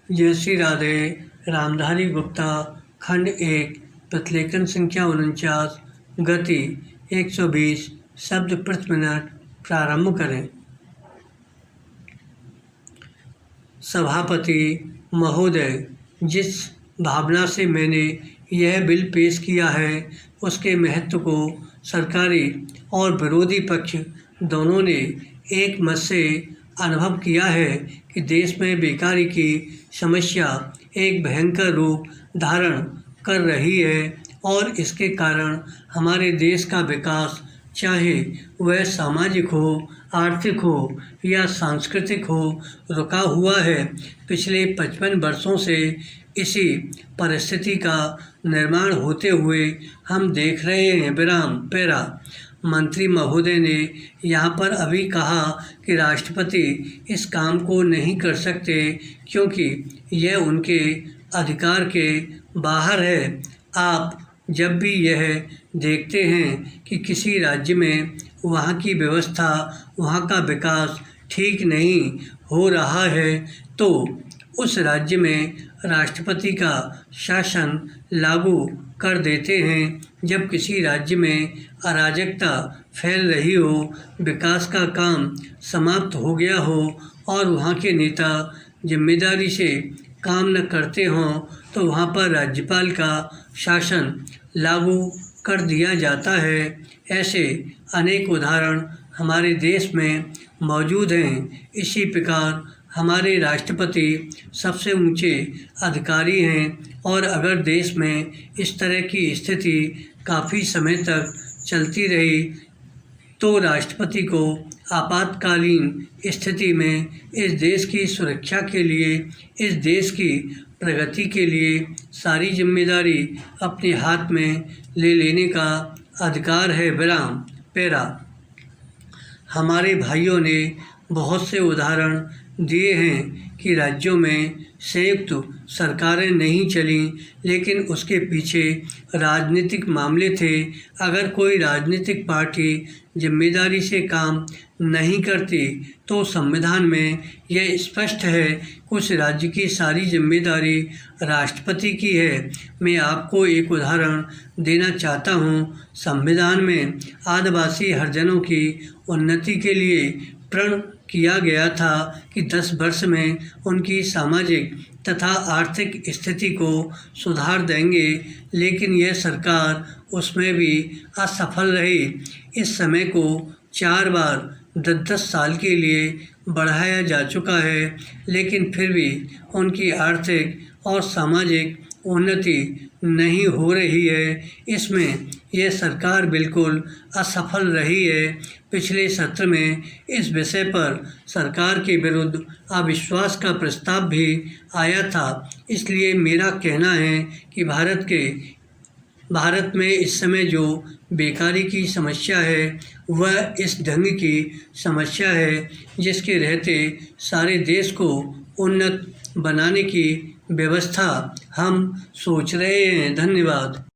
जय श्री राधे। रामधारी गुप्ता, खंड 1, प्रतिलेखन संख्या 49, गति 120 शब्द प्रति मिनट। प्रारंभ करें। सभापति महोदय, जिस भावना से मैंने यह बिल पेश किया है, उसके महत्व को सरकारी और विरोधी पक्ष दोनों ने एक मत से अनुभव किया है कि देश में बेकारी की समस्या एक भयंकर रूप धारण कर रही है और इसके कारण हमारे देश का विकास, चाहे वह सामाजिक हो, आर्थिक हो या सांस्कृतिक हो, रुका हुआ है। पिछले 55 वर्षों से इसी परिस्थिति का निर्माण होते हुए हम देख रहे हैं। विराम पैरा। मंत्री महोदय ने यहाँ पर अभी कहा कि राष्ट्रपति इस काम को नहीं कर सकते क्योंकि यह उनके अधिकार के बाहर है। आप जब भी यह देखते हैं कि किसी राज्य में वहाँ की व्यवस्था, वहाँ का विकास ठीक नहीं हो रहा है, तो उस राज्य में राष्ट्रपति का शासन लागू कर देते हैं। जब किसी राज्य में अराजकता फैल रही हो, विकास का काम समाप्त हो गया हो और वहाँ के नेता जिम्मेदारी से काम न करते हों, तो वहाँ पर राज्यपाल का शासन लागू कर दिया जाता है। ऐसे अनेक उदाहरण हमारे देश में मौजूद हैं। इसी प्रकार हमारे राष्ट्रपति सबसे ऊंचे अधिकारी हैं और अगर देश में इस तरह की स्थिति काफ़ी समय तक चलती रही तो राष्ट्रपति को आपातकालीन स्थिति में इस देश की सुरक्षा के लिए, इस देश की प्रगति के लिए सारी जिम्मेदारी अपने हाथ में ले लेने का अधिकार है। विराम पैरा। हमारे भाइयों ने बहुत से उदाहरण दिए हैं कि राज्यों में संयुक्त सरकारें नहीं चलीं, लेकिन उसके पीछे राजनीतिक मामले थे। अगर कोई राजनीतिक पार्टी जिम्मेदारी से काम नहीं करती तो संविधान में यह स्पष्ट है कि उस राज्य की सारी जिम्मेदारी राष्ट्रपति की है। मैं आपको एक उदाहरण देना चाहता हूँ। संविधान में आदिवासी हरिजनों की उन्नति के लिए प्रण किया गया था कि 10 वर्ष में उनकी सामाजिक तथा आर्थिक स्थिति को सुधार देंगे, लेकिन यह सरकार उसमें भी असफल रही। इस समय को 4 बार 10-10 साल के लिए बढ़ाया जा चुका है, लेकिन फिर भी उनकी आर्थिक और सामाजिक उन्नति नहीं हो रही है। इसमें यह सरकार बिल्कुल असफल रही है। पिछले सत्र में इस विषय पर सरकार के विरुद्ध अविश्वास का प्रस्ताव भी आया था। इसलिए मेरा कहना है कि भारत में इस समय जो बेकारी की समस्या है वह इस ढंग की समस्या है जिसके रहते सारे देश को उन्नत बनाने की व्यवस्था हम सोच रहे हैं। धन्यवाद।